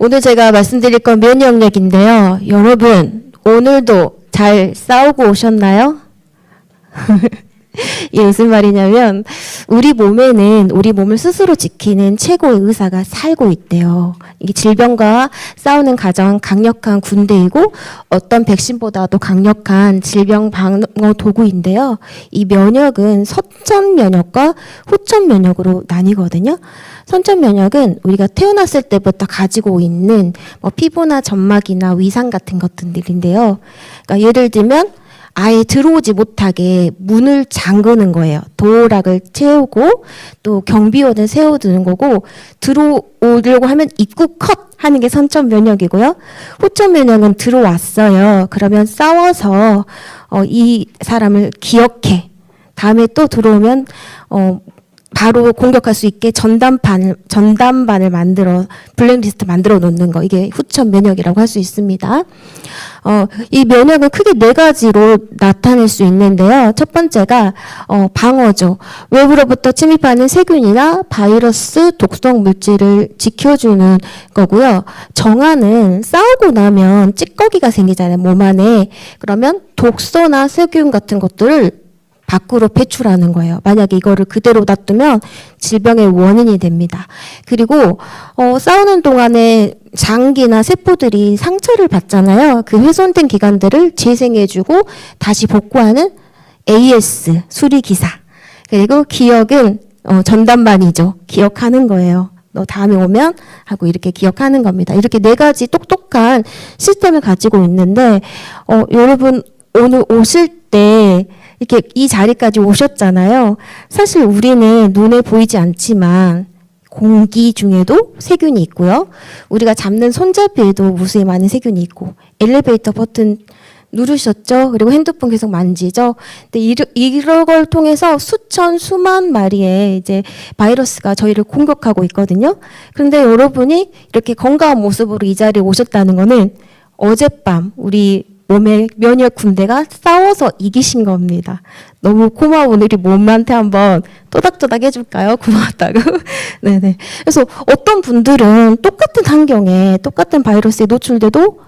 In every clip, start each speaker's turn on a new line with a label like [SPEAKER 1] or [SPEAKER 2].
[SPEAKER 1] 오늘 제가 말씀드릴 건 면역력인데요. 여러분, 오늘도 잘 싸우고 오셨나요? 이게 무슨 말이냐면 우리 몸에는 우리 몸을 스스로 지키는 최고의 의사가 살고 있대요. 이게 질병과 싸우는 가장 강력한 군대이고 어떤 백신보다도 강력한 질병 방어 도구인데요. 이 면역은 선천 면역과 후천 면역으로 나뉘거든요. 선천 면역은 우리가 태어났을 때부터 가지고 있는 피부나 점막이나 위산 같은 것들인데요. 그러니까 예를 들면 아예 들어오지 못하게 문을 잠그는 거예요. 도어락을 채우고 또 경비원을 세워두는 거고, 들어오려고 하면 입구 컷 하는 게 선천 면역이고요. 후천 면역은 들어왔어요. 그러면 싸워서 이 사람을 기억해. 다음에 또 들어오면 바로 공격할 수 있게 전담반을 만들어 블랙리스트 만들어 놓는 거, 이게 후천 면역이라고 할 수 있습니다. 이 면역은 크게 4가지로 나타낼 수 있는데요. 첫 번째가 방어죠. 외부로부터 침입하는 세균이나 바이러스, 독성 물질을 지켜주는 거고요. 정화는 싸우고 나면 찌꺼기가 생기잖아요, 몸 안에. 그러면 독소나 세균 같은 것들을 밖으로 배출하는 거예요. 만약에 이거를 그대로 놔두면 질병의 원인이 됩니다. 그리고 싸우는 동안에 장기나 세포들이 상처를 받잖아요. 그 훼손된 기관들을 재생해주고 다시 복구하는 AS, 수리기사. 그리고 기억은 전담반이죠. 기억하는 거예요. 너 다음에 오면 하고 이렇게 기억하는 겁니다. 이렇게 4가지 똑똑한 시스템을 가지고 있는데 여러분 오늘 오실 때 이렇게 이 자리까지 오셨잖아요. 사실 우리는 눈에 보이지 않지만 공기 중에도 세균이 있고요. 우리가 잡는 손잡이에도 무수히 많은 세균이 있고, 엘리베이터 버튼 누르셨죠? 그리고 핸드폰 계속 만지죠? 근데 이런 걸 통해서 수만 마리의 이제 바이러스가 저희를 공격하고 있거든요. 그런데 여러분이 이렇게 건강한 모습으로 이 자리에 오셨다는 거는 어젯밤 우리 몸의 면역 군대가 싸워서 이기신 겁니다. 너무 고마운 우리 몸한테 한번 또닥또닥 해줄까요? 고맙다고. 네네. 그래서 어떤 분들은 똑같은 환경에 똑같은 바이러스에 노출돼도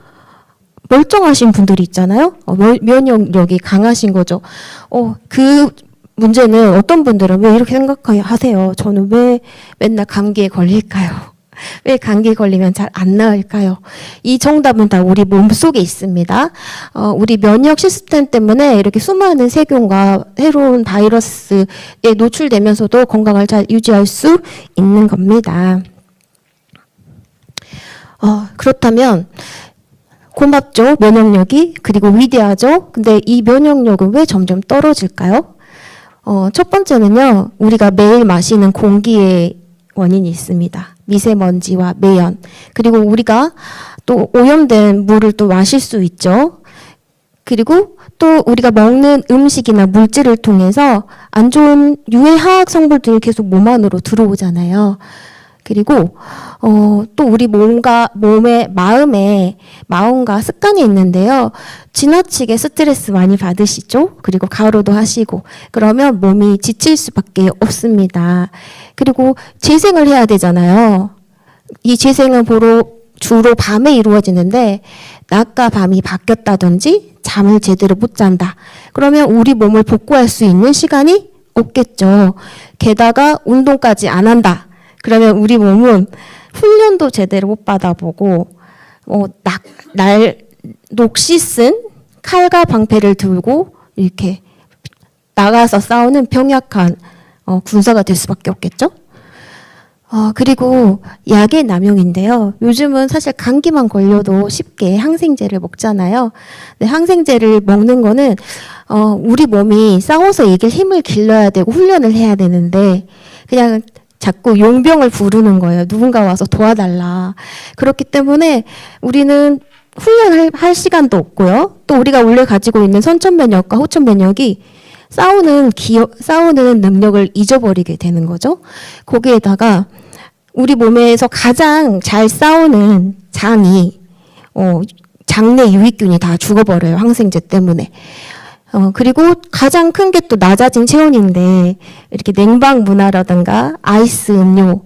[SPEAKER 1] 멀쩡하신 분들이 있잖아요. 면역력이 강하신 거죠. 그 문제는 어떤 분들은 왜 이렇게 생각하세요? 저는 왜 맨날 감기에 걸릴까요? 왜 감기 걸리면 잘 안 나을까요? 이 정답은 다 우리 몸속에 있습니다. 우리 면역 시스템 때문에 이렇게 수많은 세균과 새로운 바이러스에 노출되면서도 건강을 잘 유지할 수 있는 겁니다. 그렇다면 고맙죠, 면역력이. 그리고 위대하죠. 근데 이 면역력은 왜 점점 떨어질까요? 첫 번째는요, 우리가 매일 마시는 공기의 원인이 있습니다. 미세먼지와 매연. 그리고 우리가 또 오염된 물을 또 마실 수 있죠. 그리고 또 우리가 먹는 음식이나 물질을 통해서 안 좋은 유해 화학 성분들이 계속 몸 안으로 들어오잖아요. 그리고 또 우리 마음과 습관이 있는데요. 지나치게 스트레스 많이 받으시죠? 그리고 가루도 하시고 그러면 몸이 지칠 수밖에 없습니다. 그리고 재생을 해야 되잖아요. 이 재생은 주로 밤에 이루어지는데 낮과 밤이 바뀌었다든지 잠을 제대로 못 잔다. 그러면 우리 몸을 복구할 수 있는 시간이 없겠죠. 게다가 운동까지 안 한다. 그러면 우리 몸은 훈련도 제대로 못 받아보고 녹시 쓴 칼과 방패를 들고 이렇게 나가서 싸우는 병약한 군사가 될 수밖에 없겠죠. 그리고 약의 남용인데요. 요즘은 사실 감기만 걸려도 쉽게 항생제를 먹잖아요. 근데 항생제를 먹는 거는 우리 몸이 싸워서 이길 힘을 길러야 되고 훈련을 해야 되는데 그냥 자꾸 용병을 부르는 거예요. 누군가 와서 도와달라. 그렇기 때문에 우리는 훈련을 할 시간도 없고요. 또 우리가 원래 가지고 있는 선천 면역과 후천 면역이 싸우는 능력을 잊어버리게 되는 거죠. 거기에다가 우리 몸에서 가장 잘 싸우는 장이 장내 유익균이 다 죽어버려요. 항생제 때문에. 그리고 가장 큰 게 또 낮아진 체온인데 이렇게 냉방 문화라든가 아이스 음료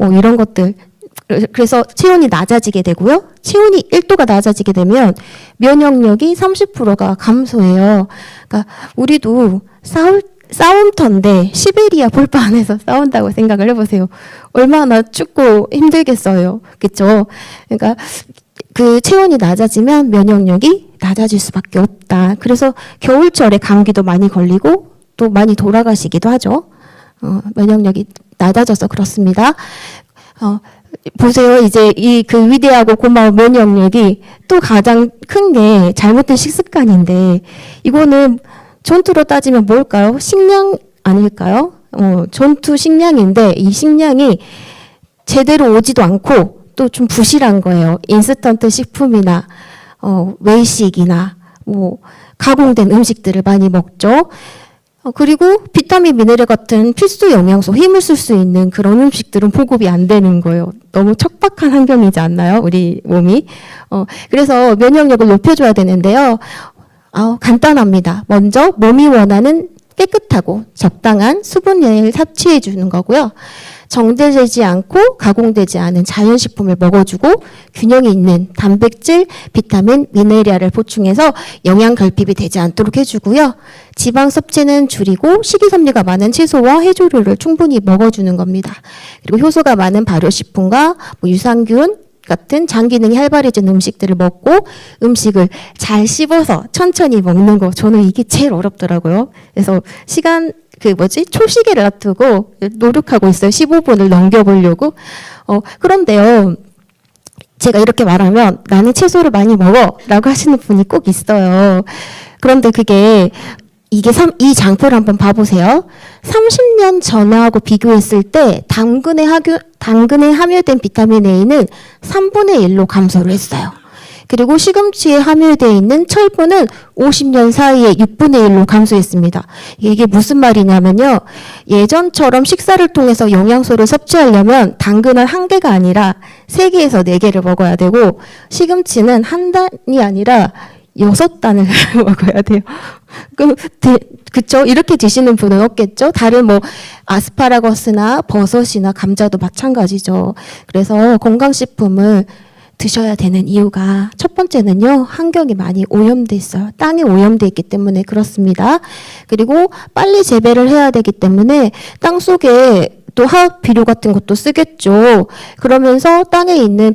[SPEAKER 1] 이런 것들 그래서 체온이 낮아지게 되고요. 체온이 1도가 낮아지게 되면 면역력이 30%가 감소해요. 그러니까 우리도 싸움터인데 시베리아 볼바 안에서 싸운다고 생각을 해보세요. 얼마나 춥고 힘들겠어요. 그렇죠? 그러니까 그 체온이 낮아지면 면역력이 낮아질 수밖에 없다. 그래서 겨울철에 감기도 많이 걸리고 또 많이 돌아가시기도 하죠. 면역력이 낮아져서 그렇습니다. 보세요. 이제 그 위대하고 고마운 면역력이 또 가장 큰 게 잘못된 식습관인데, 이거는 전투로 따지면 뭘까요? 식량 아닐까요? 전투 식량인데 이 식량이 제대로 오지도 않고 또 좀 부실한 거예요. 인스턴트 식품이나 외식이나 뭐 가공된 음식들을 많이 먹죠. 그리고 비타민, 미네랄 같은 필수 영양소, 힘을 쓸 수 있는 그런 음식들은 보급이 안 되는 거예요. 너무 척박한 환경이지 않나요? 우리 몸이. 그래서 면역력을 높여줘야 되는데요. 간단합니다. 먼저 몸이 원하는 깨끗하고 적당한 수분량을 섭취해 주는 거고요. 정제되지 않고 가공되지 않은 자연식품을 먹어주고 균형이 있는 단백질, 비타민, 미네랄을 보충해서 영양 결핍이 되지 않도록 해주고요. 지방 섭취는 줄이고 식이섬유가 많은 채소와 해조류를 충분히 먹어주는 겁니다. 그리고 효소가 많은 발효식품과 유산균 같은 장 기능이 활발해진 음식들을 먹고 음식을 잘 씹어서 천천히 먹는 거, 저는 이게 제일 어렵더라고요. 그래서 초시계를 놔두고 노력하고 있어요. 15분을 넘겨보려고. 그런데요, 제가 이렇게 말하면 나는 채소를 많이 먹어 라고 하시는 분이 꼭 있어요. 그런데 이 장표를 한번 봐보세요. 30년 전하고 비교했을 때 당근에 함유된 비타민 A는 3분의 1로 감소를 했어요. 그리고 시금치에 함유되어 있는 철분은 50년 사이에 6분의 1로 감소했습니다. 이게 무슨 말이냐면요. 예전처럼 식사를 통해서 영양소를 섭취하려면 당근은 1개가 아니라 3개에서 4개를 먹어야 되고, 시금치는 1단이 아니라 6단을 먹어야 돼요. 그쵸? 이렇게 드시는 분은 없겠죠? 다른 아스파라거스나 버섯이나 감자도 마찬가지죠. 그래서 건강식품을 드셔야 되는 이유가 첫 번째는요, 환경이 많이 오염돼 있어요. 땅이 오염돼 있기 때문에 그렇습니다. 그리고 빨리 재배를 해야 되기 때문에 땅 속에 또 화학 비료 같은 것도 쓰겠죠. 그러면서 땅에 있는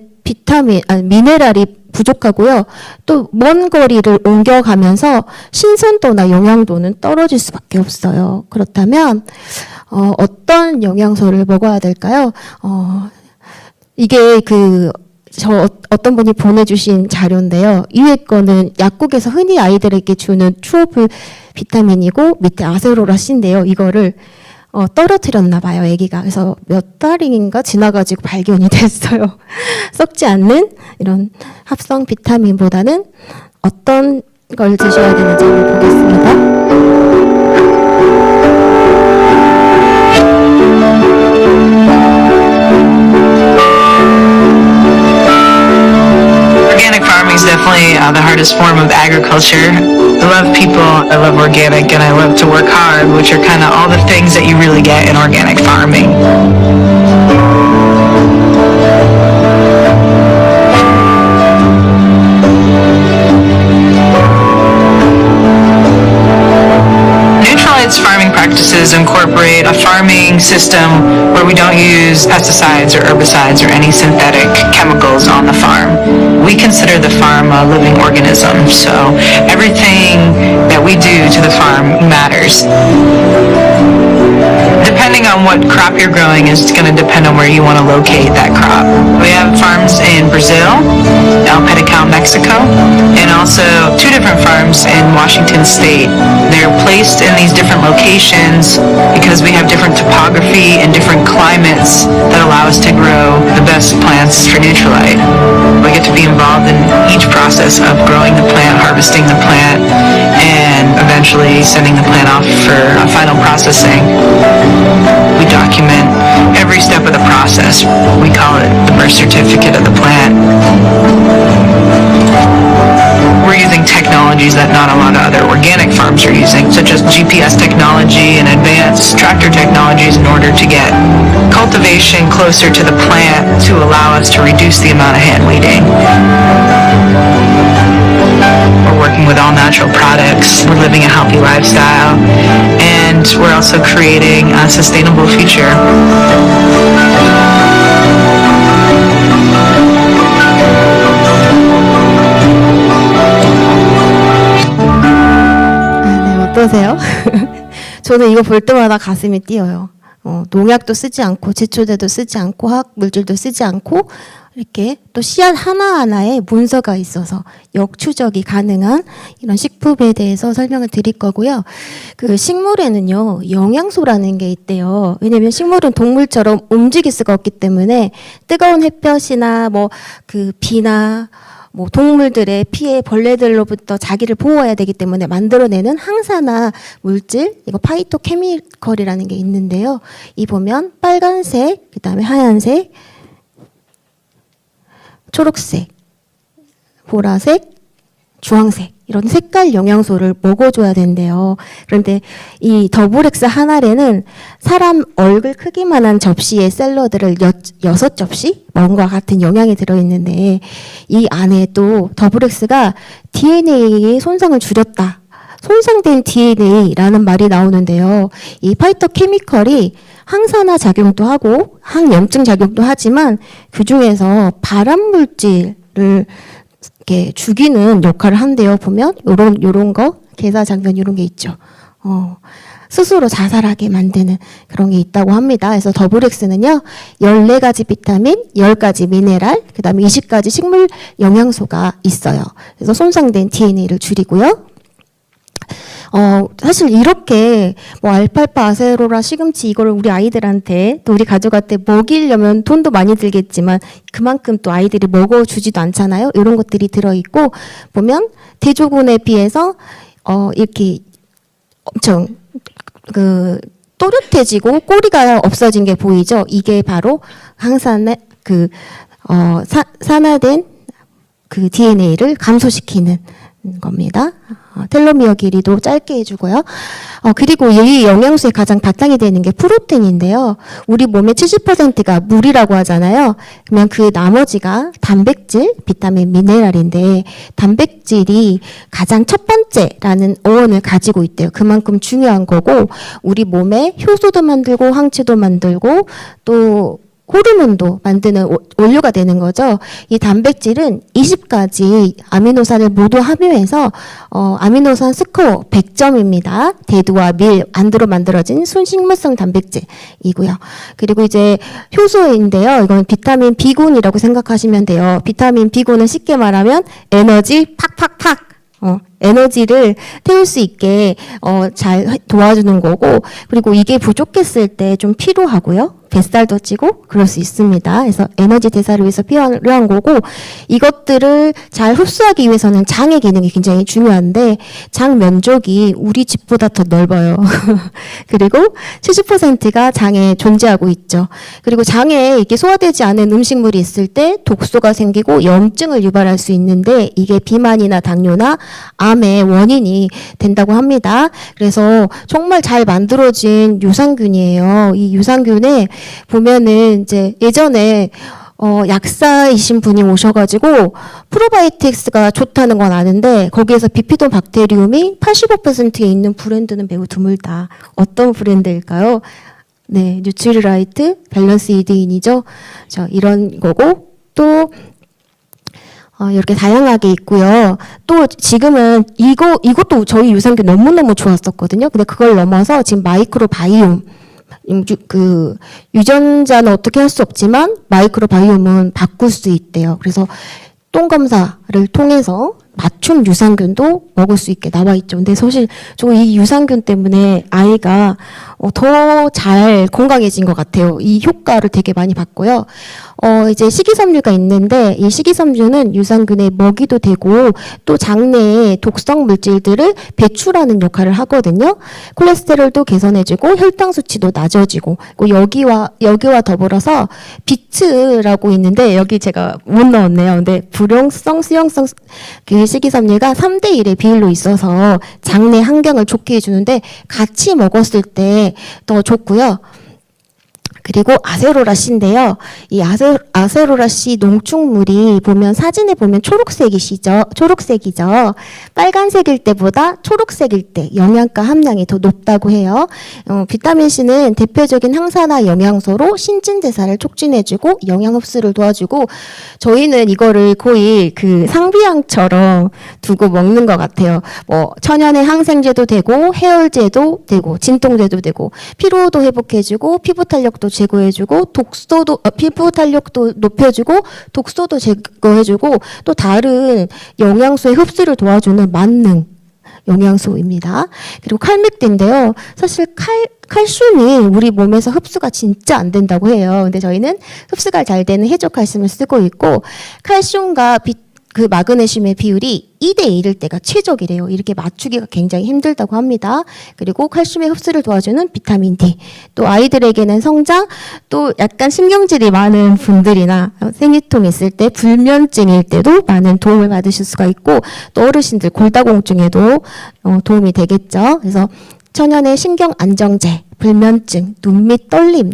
[SPEAKER 1] 미네랄이 부족하고요. 또 먼 거리를 옮겨가면서 신선도나 영양도는 떨어질 수밖에 없어요. 그렇다면 어떤 영양소를 먹어야 될까요? 이게 어떤 분이 보내주신 자료인데요. 위에 거는 약국에서 흔히 아이들에게 주는 추오불 비타민이고 밑에 아세로라씨인데요. 이거를 떨어뜨렸나 봐요, 아기가. 그래서 몇 달인가 지나가지고 발견이 됐어요. 썩지 않는 이런 합성 비타민보다는 어떤 걸 드셔야 되는지 한번 보겠습니다.
[SPEAKER 2] Organic farming is definitely the hardest form of agriculture. I love people, I love organic, and I love to work hard, which are kind of all the things that you really get in organic farming. Nutrilite's farming practices incorporate a farming system where we don't use pesticides or herbicides or any synthetic chemicals on the farm. We consider the farm a living organism, so everything that we do to the farm matters. Depending on what crop you're growing is going to depend on where you want to locate that crop. We have farms in Brazil, El Pedacal, Mexico, and also 2 different farms in Washington State. They're placed in these different locations because we have different topography and different climates that allow us to grow the best plants for Nutrilite. We get to be involved in each process of growing the plant, harvesting the plant, and eventually sending the plant off for final processing. We document every step of the process. We call it the birth certificate of the plant. We're using technologies that not a lot of other organic farms are using, such as GPS technology and advanced tractor technologies in order to get cultivation closer to the plant to allow us to reduce the amount of hand weeding. We're working with all natural products. We're living a healthy lifestyle. And we're also creating a sustainable future.
[SPEAKER 1] 네, 어떠세요? 저는 이거 볼 때마다 가슴이 뛰어요. 농약도 쓰지 않고 제초제도 쓰지 않고 화학 물질도 쓰지 않고 이렇게 또 씨앗 하나하나에 문서가 있어서 역추적이 가능한 이런 식품에 대해서 설명을 드릴 거고요. 그 식물에는요, 영양소라는 게 있대요. 왜냐면 식물은 동물처럼 움직일 수가 없기 때문에 뜨거운 햇볕이나 뭐 그 비나 뭐 동물들의 피해 벌레들로부터 자기를 보호해야 되기 때문에 만들어내는 항산화 물질, 이거 파이토케미컬이라는 게 있는데요. 이 보면 빨간색, 그다음에 하얀색, 초록색, 보라색, 주황색 이런 색깔 영양소를 먹어줘야 된대요. 그런데 이 더블엑스 한 알에는 사람 얼굴 크기만한 접시의 샐러드를 6접시 먹은 것과 같은 영양이 들어있는데 이 안에 또 더블엑스가 DNA의 손상을 줄였다. 손상된 DNA라는 말이 나오는데요. 이 파이토케미컬이 항산화 작용도 하고 항염증 작용도 하지만 그 중에서 발암 물질을 이렇게 죽이는 역할을 한대요. 보면 요런 거 계사장면 이런 게 있죠. 스스로 자살하게 만드는 그런 게 있다고 합니다. 그래서 더블엑스는요. 14가지 비타민, 10가지 미네랄, 그다음에 20가지 식물 영양소가 있어요. 그래서 손상된 DNA를 줄이고요. 사실 이렇게 뭐 알팔파, 아세로라, 시금치 이거를 우리 아이들한테 또 우리 가족한테 먹이려면 돈도 많이 들겠지만 그만큼 또 아이들이 먹어주지도 않잖아요. 이런 것들이 들어있고 보면 대조군에 비해서 이렇게 엄청 그 또렷해지고 꼬리가 없어진 게 보이죠. 이게 바로 항산화 산화된 그 DNA를 감소시키는 겁니다. 텔로미어 길이도 짧게 해주고요. 그리고 이 영양소의 가장 바탕이 되는 게 프로테인인데요. 우리 몸의 70%가 물이라고 하잖아요. 그러면 그 나머지가 단백질, 비타민, 미네랄인데 단백질이 가장 첫 번째라는 어원을 가지고 있대요. 그만큼 중요한 거고 우리 몸에 효소도 만들고 항체도 만들고 또 호르몬도 만드는 원료가 되는 거죠. 이 단백질은 20가지 아미노산을 모두 함유해서 아미노산 스코어 100점입니다. 대두와 밀, 안드로 만들어진 순식물성 단백질이고요. 그리고 이제 효소인데요. 이건 비타민 B군이라고 생각하시면 돼요. 비타민 B군은 쉽게 말하면 에너지 팍팍팍 에너지를 태울 수 있게 잘 도와주는 거고 그리고 이게 부족했을 때 좀 피로하고요. 뱃살도 찌고 그럴 수 있습니다. 그래서 에너지 대사를 위해서 필요한 거고 이것들을 잘 흡수하기 위해서는 장의 기능이 굉장히 중요한데 장 면적이 우리 집보다 더 넓어요. 그리고 70%가 장에 존재하고 있죠. 그리고 장에 이게 소화되지 않은 음식물이 있을 때 독소가 생기고 염증을 유발할 수 있는데 이게 비만이나 당뇨나 암의 원인이 된다고 합니다. 그래서 정말 잘 만들어진 유산균이에요. 이 유산균에 보면은 이제 예전에 약사이신 분이 오셔가지고 프로바이오틱스가 좋다는 건 아는데 거기에서 비피돈 박테리움이 85%에 있는 브랜드는 매우 드물다. 어떤 브랜드일까요? 네, 뉴트리라이트, 밸런스 이드인이죠. 이런 거고 또 이렇게 다양하게 있고요. 또 지금은 이것도 저희 유산균 너무너무 좋았었거든요. 근데 그걸 넘어서 지금 마이크로바이옴 그 유전자는 어떻게 할 수 없지만 마이크로바이옴은 바꿀 수 있대요. 그래서 똥 검사를 통해서 맞춤 유산균도 먹을 수 있게 나와 있죠. 근데 사실 저 이 유산균 때문에 아이가 더 잘 건강해진 것 같아요. 이 효과를 되게 많이 봤고요. 이제 식이섬유가 있는데 이 식이섬유는 유산균의 먹이도 되고 또 장내에 독성 물질들을 배출하는 역할을 하거든요. 콜레스테롤도 개선해주고 혈당 수치도 낮아지고 여기와 더불어서 비트라고 있는데 여기 제가 못 넣었네요. 근데 불용성, 수용성 그 식이섬유가 3대1의 비율로 있어서 장내 환경을 좋게 해주는데 같이 먹었을 때 더 좋고요. 그리고 아세로라 씨인데요. 이 아세로라 씨 농축물이 보면 사진에 보면 초록색이죠. 빨간색일 때보다 초록색일 때 영양가 함량이 더 높다고 해요. 비타민 C는 대표적인 항산화 영양소로 신진대사를 촉진해주고 영양 흡수를 도와주고 저희는 이거를 거의 그 상비약처럼 두고 먹는 것 같아요. 뭐 천연의 항생제도 되고 해열제도 되고 진통제도 되고 피로도 회복해주고 피부 탄력도 제거해주고 독소도 피부 탄력도 높여주고 독소도 제거해주고 또 다른 영양소의 흡수를 도와주는 만능 영양소입니다. 그리고 칼맥대인데요. 사실 칼슘이 우리 몸에서 흡수가 진짜 안 된다고 해요. 근데 저희는 흡수가 잘 되는 해조칼슘을 쓰고 있고 칼슘과 그 마그네슘의 비율이 2대1일 때가 최적이래요. 이렇게 맞추기가 굉장히 힘들다고 합니다. 그리고 칼슘의 흡수를 도와주는 비타민 D. 또 아이들에게는 성장, 또 약간 신경질이 많은 분들이나 생리통 있을 때, 불면증일 때도 많은 도움을 받으실 수가 있고, 또 어르신들 골다공증에도 도움이 되겠죠. 그래서 천연의 신경 안정제, 불면증, 눈밑 떨림,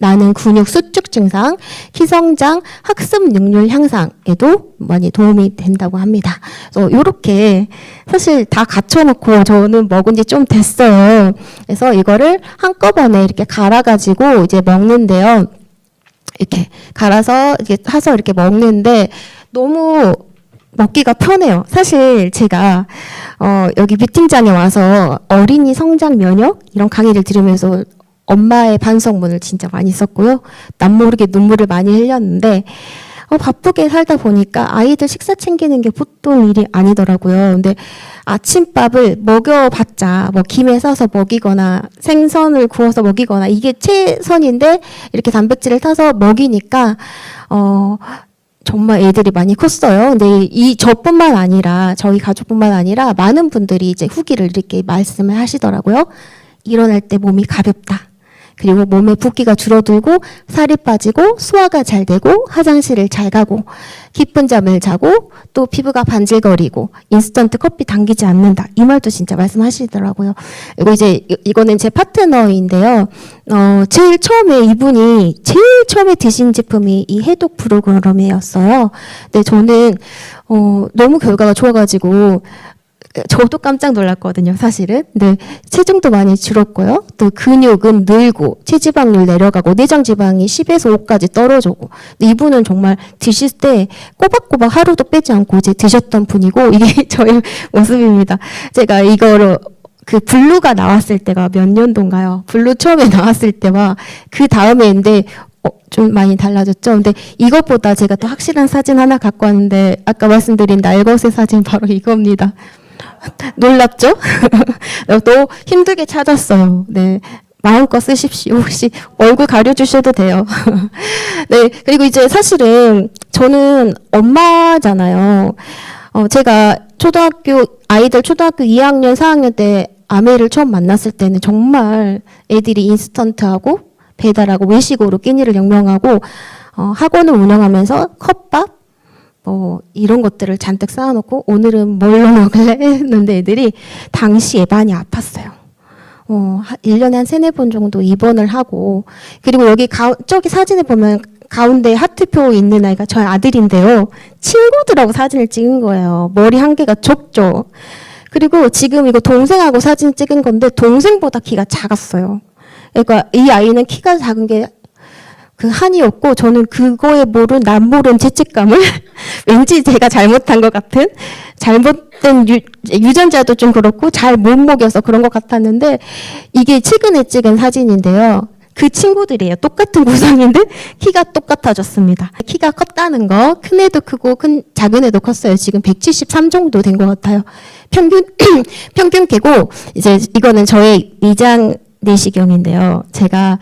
[SPEAKER 1] 나는 근육 수축 증상, 키성장, 학습 능률 향상에도 많이 도움이 된다고 합니다. 그래서 이렇게 사실 다 갖춰놓고 저는 먹은 지 좀 됐어요. 그래서 이거를 한꺼번에 이렇게 갈아가지고 이제 먹는데요. 이렇게 갈아서 이렇게 타서 이렇게 먹는데 너무 먹기가 편해요. 사실 제가 여기 미팅장에 와서 어린이 성장 면역 이런 강의를 들으면서 엄마의 반성문을 진짜 많이 썼고요. 남모르게 눈물을 많이 흘렸는데 바쁘게 살다 보니까 아이들 식사 챙기는 게 보통 일이 아니더라고요. 근데 아침밥을 먹여봤자 뭐 김에 싸서 먹이거나 생선을 구워서 먹이거나 이게 최선인데 이렇게 단백질을 타서 먹이니까 정말 애들이 많이 컸어요. 근데 저뿐만 아니라 저희 가족뿐만 아니라 많은 분들이 이제 후기를 이렇게 말씀을 하시더라고요. 일어날 때 몸이 가볍다. 그리고 몸에 붓기가 줄어들고 살이 빠지고 소화가 잘 되고 화장실을 잘 가고 깊은 잠을 자고 또 피부가 반질거리고 인스턴트 커피 당기지 않는다. 이 말도 진짜 말씀하시더라고요. 그리고 이제 이거는 제 파트너인데요. 제일 처음에 드신 제품이 이 해독 프로그램이었어요. 근데 저는 너무 결과가 좋아가지고 저도 깜짝 놀랐거든요, 사실은. 근데 체중도 많이 줄었고요. 또 근육은 늘고 체지방률 내려가고 내장 지방이 10에서 5까지 떨어지고. 근데 이분은 정말 드실 때 꼬박꼬박 하루도 빼지 않고 이제 드셨던 분이고 이게 저의 모습입니다. 제가 이거를 그 블루가 나왔을 때가 몇 년도인가요? 블루 처음에 나왔을 때와 그 다음에인데 좀 많이 달라졌죠. 근데 이것보다 제가 또 확실한 사진 하나 갖고 왔는데 아까 말씀드린 날것의 사진 바로 이겁니다. 놀랍죠? 또 힘들게 찾았어요. 네. 마음껏 쓰십시오. 혹시 얼굴 가려주셔도 돼요. 네. 그리고 이제 사실은 저는 엄마잖아요. 제가 아이들 초등학교 2학년, 4학년 때 아메를 처음 만났을 때는 정말 애들이 인스턴트하고 배달하고 외식으로 끼니를 영명하고 학원을 운영하면서 컵밥, 이런 것들을 잔뜩 쌓아놓고 오늘은 뭘로 먹을래? 했는데 애들이 당시에 많이 아팠어요. 1년에 한 3-4번 정도 입원을 하고 그리고 여기 저기 사진에 보면 가운데 하트표 있는 아이가 저희 아들인데요. 친구들하고 사진을 찍은 거예요. 머리 한 개가 좁죠. 그리고 지금 이거 동생하고 사진 찍은 건데 동생보다 키가 작았어요. 그러니까 이 아이는 키가 작은 게 그 한이 없고 저는 그거에 모른 죄책감을 왠지 제가 잘못한 것 같은 잘못된 유전자도 좀 그렇고 잘 못 먹여서 그런 것 같았는데 이게 최근에 찍은 사진인데요. 그 친구들이에요. 똑같은 구성인데 키가 똑같아졌습니다. 키가 컸다는 거, 큰 애도 크고 작은 애도 컸어요. 지금 173 정도 된 것 같아요. 평균 계고 이제 이거는 저의 위장 내시경인데요. 제가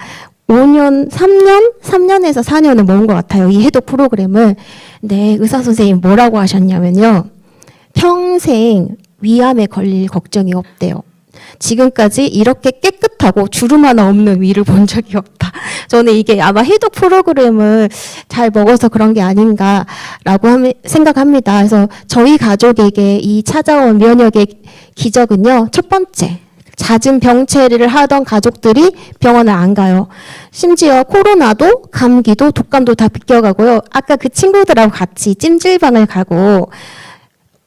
[SPEAKER 1] 3년에서 4년을 먹은 것 같아요. 이 해독 프로그램을. 네, 의사 선생님 뭐라고 하셨냐면요. 평생 위암에 걸릴 걱정이 없대요. 지금까지 이렇게 깨끗하고 주름 하나 없는 위를 본 적이 없다. 저는 이게 아마 해독 프로그램을 잘 먹어서 그런 게 아닌가라고 생각합니다. 그래서 저희 가족에게 이 찾아온 면역의 기적은요. 첫 번째, 잦은 병체를 하던 가족들이 병원을 안 가요. 심지어 코로나도 감기도 독감도 다 비껴가고요. 아까 그 친구들하고 같이 찜질방을 가고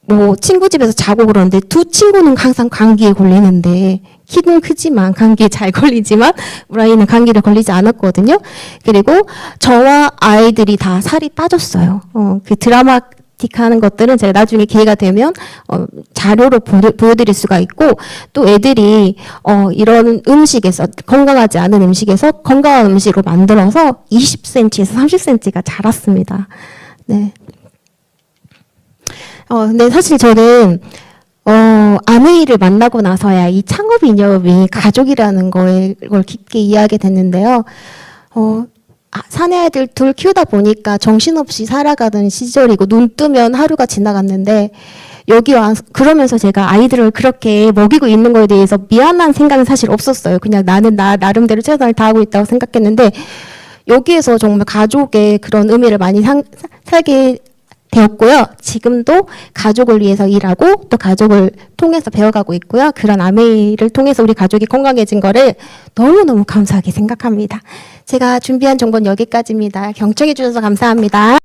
[SPEAKER 1] 뭐 친구 집에서 자고 그러는데 두 친구는 항상 감기에 걸리는데 키는 크지만 감기에 잘 걸리지만 우리 아이는 감기를 걸리지 않았거든요. 그리고 저와 아이들이 다 살이 빠졌어요. 그 드라마틱하는 것들은 제가 나중에 기회가 되면 자료로 보여드릴 수가 있고 또 애들이 이런 음식에서 건강하지 않은 음식에서 건강한 음식으로 만들어서 20cm에서 30cm가 자랐습니다. 네. 근데 사실 저는 아메이를 만나고 나서야 이 창업 이념이 가족이라는 걸 깊게 이해하게 됐는데요. 사내 아이들 둘 키우다 보니까 정신없이 살아가던 시절이고 눈 뜨면 하루가 지나갔는데 여기 와서 그러면서 제가 아이들을 그렇게 먹이고 있는 거에 대해서 미안한 생각은 사실 없었어요. 그냥 나는 나 나름대로 최선을 다하고 있다고 생각했는데 여기에서 정말 가족의 그런 의미를 많이 살게 되었고요. 지금도 가족을 위해서 일하고 또 가족을 통해서 배워가고 있고요. 그런 아메이를 통해서 우리 가족이 건강해진 거를 너무너무 감사하게 생각합니다. 제가 준비한 정보는 여기까지입니다. 경청해 주셔서 감사합니다.